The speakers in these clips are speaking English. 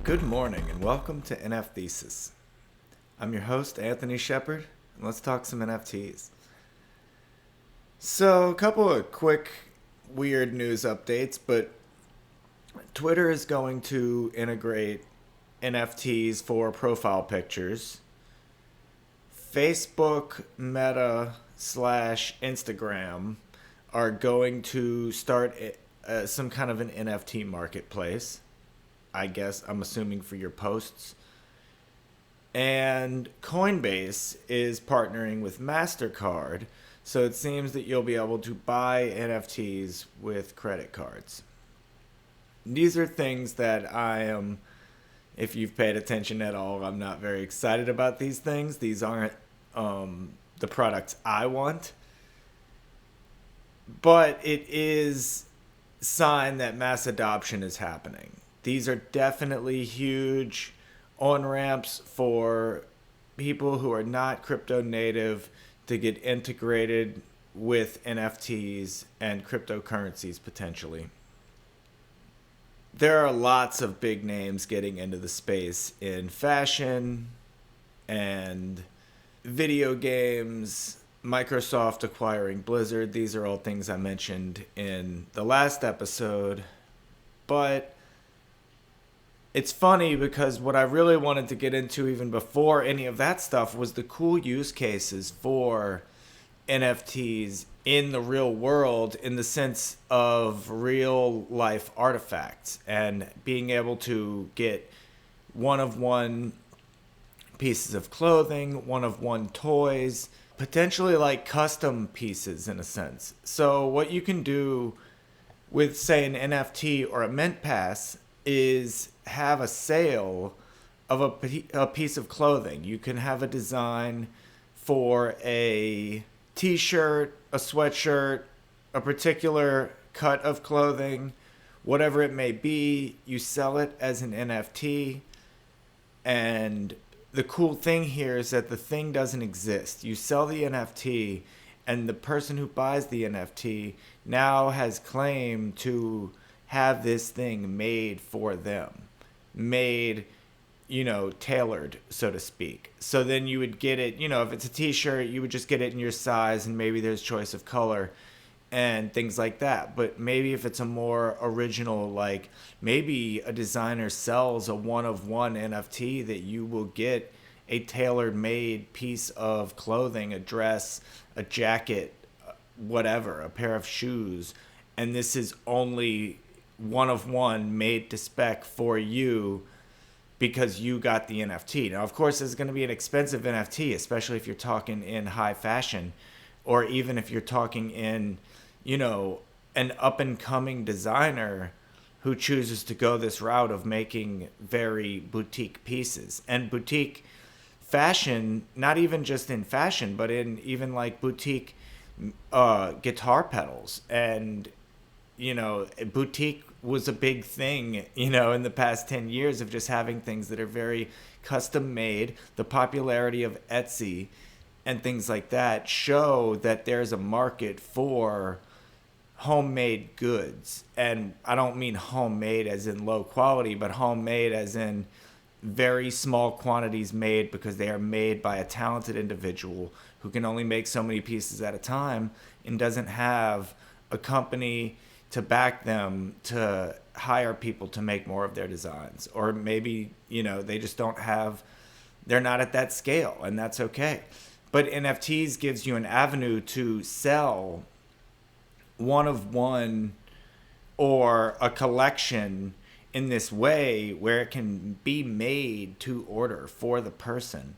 Good morning and welcome to NFThesis. I'm your host, Anthony Shepard, and let's talk some NFTs. So, a couple of quick weird news updates, but Twitter is going to integrate NFTs for profile pictures. Facebook, Meta, / Instagram are going to start some kind of an NFT marketplace. I guess I'm assuming for your posts. And Coinbase is partnering with MasterCard, so it seems that you'll be able to buy NFTs with credit cards. These are things that I am, if you've paid attention at all, I'm not very excited about these things. These aren't the products I want. But it is a sign that mass adoption is happening. These are definitely huge on-ramps for people who are not crypto native to get integrated with NFTs and cryptocurrencies potentially. There are lots of big names getting into the space in fashion and video games, Microsoft acquiring Blizzard. These are all things I mentioned in the last episode. But it's funny because what I really wanted to get into even before any of that stuff was the cool use cases for NFTs in the real world, in the sense of real life artifacts and being able to get one-of-one pieces of clothing, one-of-one toys, potentially like custom pieces in a sense. So what you can do with, say, an NFT or a Mint Pass is have a sale of a piece of clothing. You can have a design for a t-shirt, a sweatshirt, a particular cut of clothing, whatever it may be. You sell it as an NFT, and the cool thing here is that the thing doesn't exist. You sell the NFT, and the person who buys the NFT now has claim to have this thing made for them. Made, tailored, so to speak. So then you would get it, if it's a t-shirt, you would just get it in your size, and maybe there's choice of color and things like that. But maybe if it's a more original, like maybe a designer sells a one-of-one NFT that you will get a tailored made piece of clothing, a dress, a jacket, whatever, a pair of shoes. And this is only one-of-one made to spec for you because you got the NFT. Now, of course, it's going to be an expensive NFT, especially if you're talking in high fashion, or even if you're talking in, an up-and-coming designer who chooses to go this route of making very boutique pieces. And boutique fashion, not even just in fashion, but in even like boutique guitar pedals. And boutique was a big thing, in the past 10 years of just having things that are very custom made. The popularity of Etsy and things like that show that there's a market for homemade goods. And I don't mean homemade as in low quality, but homemade as in very small quantities made because they are made by a talented individual who can only make so many pieces at a time and doesn't have a company to back them to hire people to make more of their designs. Or maybe, they just they're not at that scale, and that's okay. But NFTs gives you an avenue to sell one-of-one or a collection in this way where it can be made to order for the person.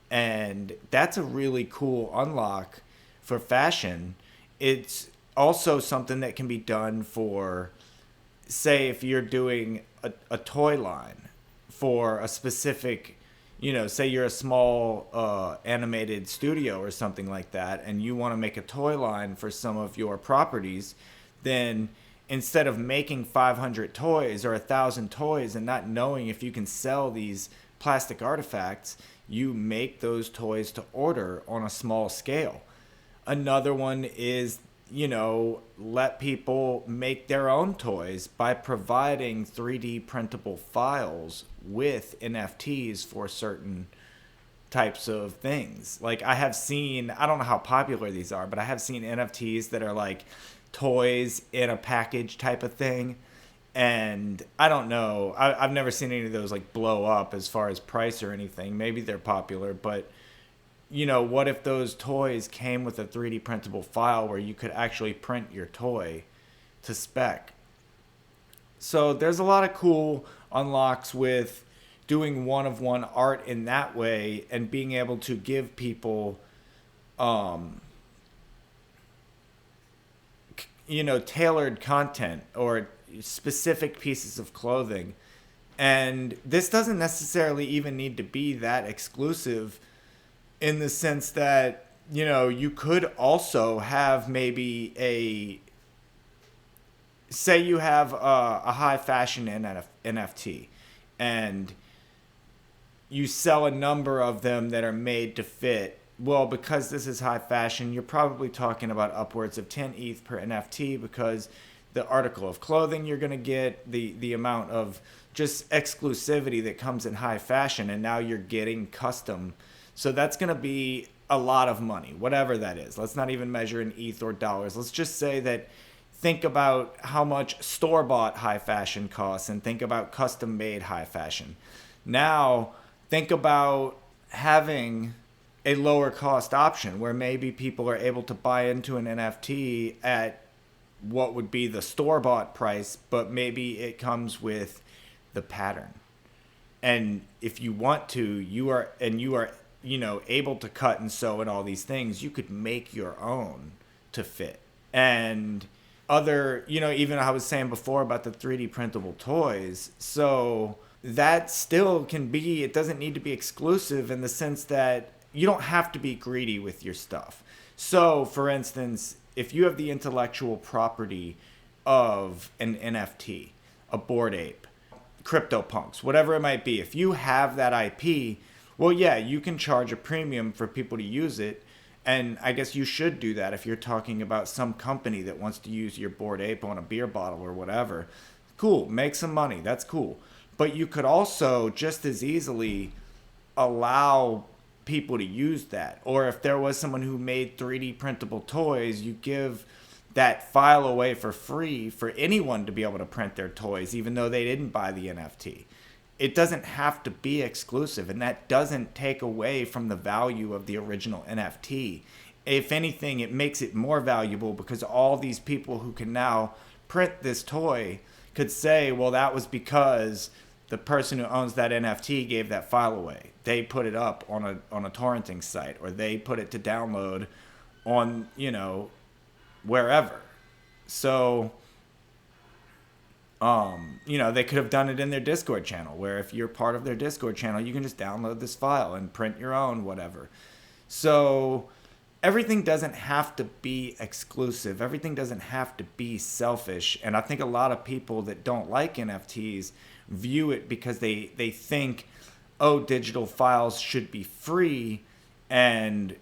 And that's a really cool unlock for fashion. It's also something that can be done for, say, if you're doing a toy line for a specific, say you're a small animated studio or something like that, and you want to make a toy line for some of your properties, then instead of making 500 toys or 1,000 toys and not knowing if you can sell these plastic artifacts, you make those toys to order on a small scale. Another one is let people make their own toys by providing 3D printable files with NFTs for certain types of things. Like I have seen, I don't know how popular these are, but I have seen NFTs that are like toys in a package type of thing. And I don't know, I've never seen any of those like blow up as far as price or anything. Maybe they're popular, but what if those toys came with a 3D printable file where you could actually print your toy to spec? So there's a lot of cool unlocks with doing one-of-one art in that way and being able to give people, tailored content or specific pieces of clothing. And this doesn't necessarily even need to be that exclusive, in the sense that, you could also have maybe say you have a high fashion NFT and you sell a number of them that are made to fit. Well, because this is high fashion, you're probably talking about upwards of 10 ETH per NFT, because the article of clothing you're going to get, the amount of just exclusivity that comes in high fashion, and now you're getting custom. So that's going to be a lot of money, whatever that is. Let's not even measure in ETH or dollars. Let's just say that, think about how much store-bought high fashion costs and think about custom-made high fashion. Now, think about having a lower cost option where maybe people are able to buy into an NFT at what would be the store-bought price, but maybe it comes with the pattern. And if you want to, you are able to cut and sew and all these things, you could make your own to fit. And other, even I was saying before about the 3D printable toys. So that still can be, it doesn't need to be exclusive in the sense that you don't have to be greedy with your stuff. So for instance, if you have the intellectual property of an NFT, a Bored Ape, CryptoPunks, whatever it might be, if you have that IP, well, yeah, you can charge a premium for people to use it. And I guess you should do that if you're talking about some company that wants to use your Bored Ape on a beer bottle or whatever. Cool, make some money, that's cool. But you could also just as easily allow people to use that. Or if there was someone who made 3D printable toys, you give that file away for free for anyone to be able to print their toys, even though they didn't buy the NFT. It doesn't have to be exclusive, and that doesn't take away from the value of the original NFT. If anything, it makes it more valuable, because all these people who can now print this toy could say, well, that was because the person who owns that NFT gave that file away. They put it up on a torrenting site, or they put it to download on, wherever. So they could have done it in their Discord channel, where if you're part of their Discord channel, you can just download this file and print your own, whatever. So everything doesn't have to be exclusive. Everything doesn't have to be selfish. And I think a lot of people that don't like NFTs view it because they think, oh, digital files should be free, and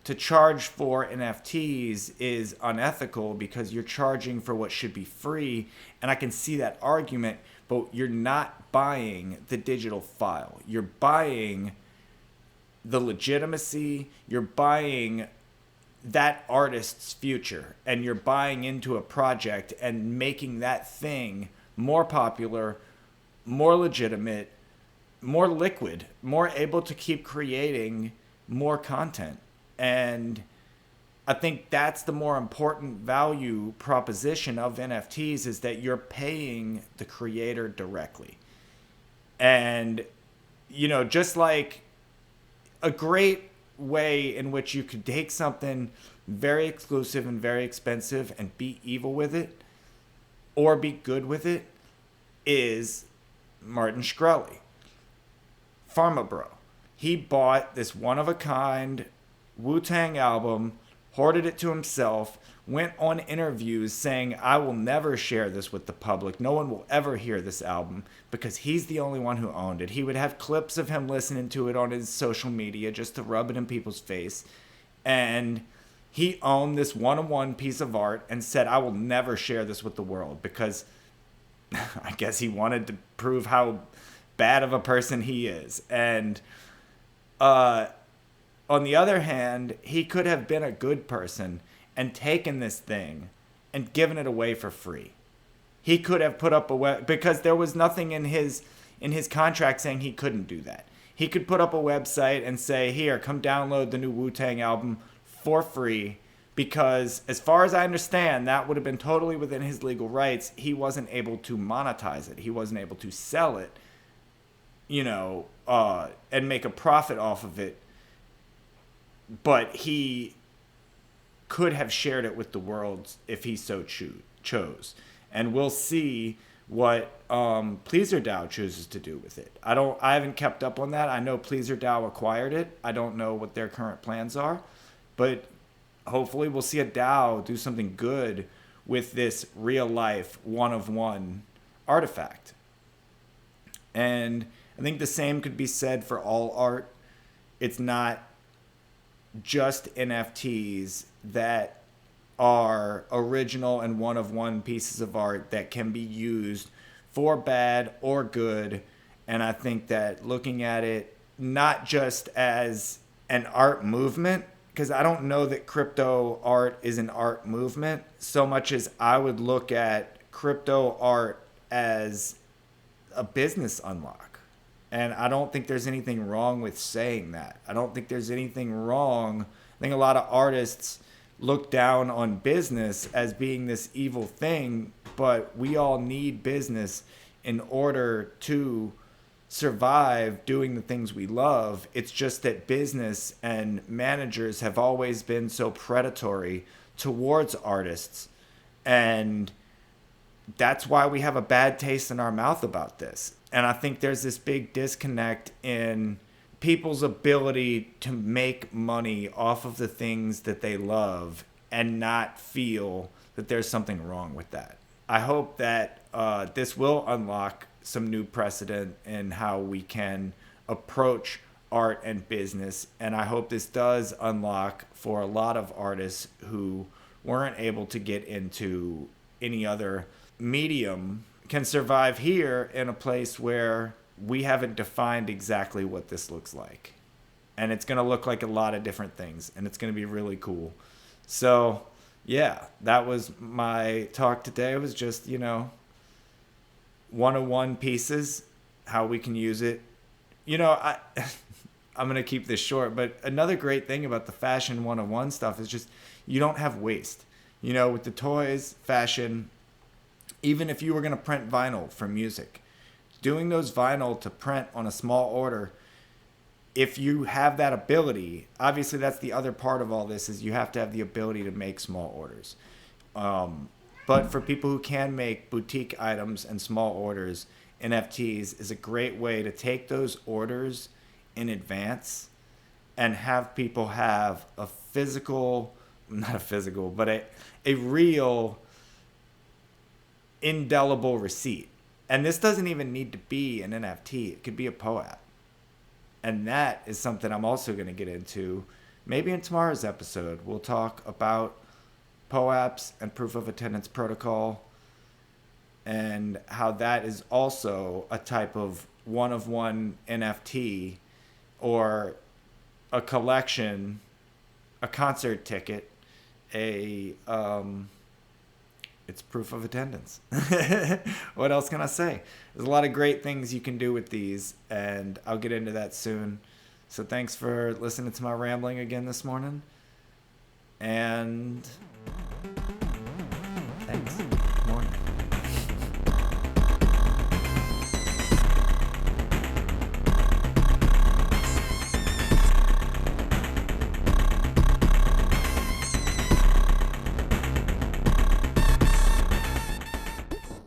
to charge for NFTs is unethical because you're charging for what should be free. And I can see that argument, but you're not buying the digital file. You're buying the legitimacy. You're buying that artist's future, and you're buying into a project and making that thing more popular, more legitimate, more liquid, more able to keep creating more content. And I think that's the more important value proposition of NFTs, is that you're paying the creator directly. And, just like a great way in which you could take something very exclusive and very expensive and be evil with it, or be good with it, is Martin Shkreli, Pharma Bro. He bought this one-of-a-kind Wu-Tang album, hoarded it to himself, went on interviews saying, I will never share this with the public. No one will ever hear this album, because he's the only one who owned it. He would have clips of him listening to it on his social media just to rub it in people's face. And He owned this one-of-one piece of art and said, I will never share this with the world, because I guess he wanted to prove how bad of a person he is. And on the other hand, he could have been a good person and taken this thing and given it away for free. He could have put up a web, because there was nothing in his contract saying he couldn't do that. He could put up a website and say, here, come download the new Wu-Tang album for free, because as far as I understand, that would have been totally within his legal rights. He wasn't able to monetize it. He wasn't able to sell it, and make a profit off of it. But he could have shared it with the world if he so chose. And we'll see what Pleaser DAO chooses to do with it. I haven't kept up on that. I know Pleaser DAO acquired it. I don't know what their current plans are, but hopefully we'll see a DAO do something good with this real life one-of-one artifact. And I think the same could be said for all art. It's not just NFTs that are original and one-of-one pieces of art that can be used for bad or good. And I think that looking at it not just as an art movement, because I don't know that crypto art is an art movement so much as I would look at crypto art as a business unlock. And I don't think there's anything wrong with saying that. I don't think there's anything wrong. I think a lot of artists look down on business as being this evil thing, but we all need business in order to survive doing the things we love. It's just that business and managers have always been so predatory towards artists, and that's why we have a bad taste in our mouth about this. And I think there's this big disconnect in people's ability to make money off of the things that they love and not feel that there's something wrong with that. I hope that this will unlock some new precedent in how we can approach art and business. And I hope this does unlock for a lot of artists who weren't able to get into any other medium can survive here in a place where we haven't defined exactly what this looks like. And it's going to look like a lot of different things, and it's going to be really cool. So, yeah, that was my talk today. It was just, one-on-one pieces, how we can use it. I'm going to keep this short, but another great thing about the fashion one-on-one stuff is just you don't have waste. With the toys, fashion, even if you were going to print vinyl for music, doing those vinyl to print on a small order, if you have that ability, obviously that's the other part of all this, is you have to have the ability to make small orders. But for people who can make boutique items and small orders, NFTs is a great way to take those orders in advance and have people have a physical, not a physical, but a real indelible receipt. And this doesn't even need to be an NFT. It could be a POAP. And that is something I'm also going to get into. Maybe in tomorrow's episode, we'll talk about POAPs and proof of attendance protocol and how that is also a type of one-of-one NFT or a collection, a concert ticket, it's proof of attendance. What else can I say? There's a lot of great things you can do with these, and I'll get into that soon. So thanks for listening to my rambling again this morning. And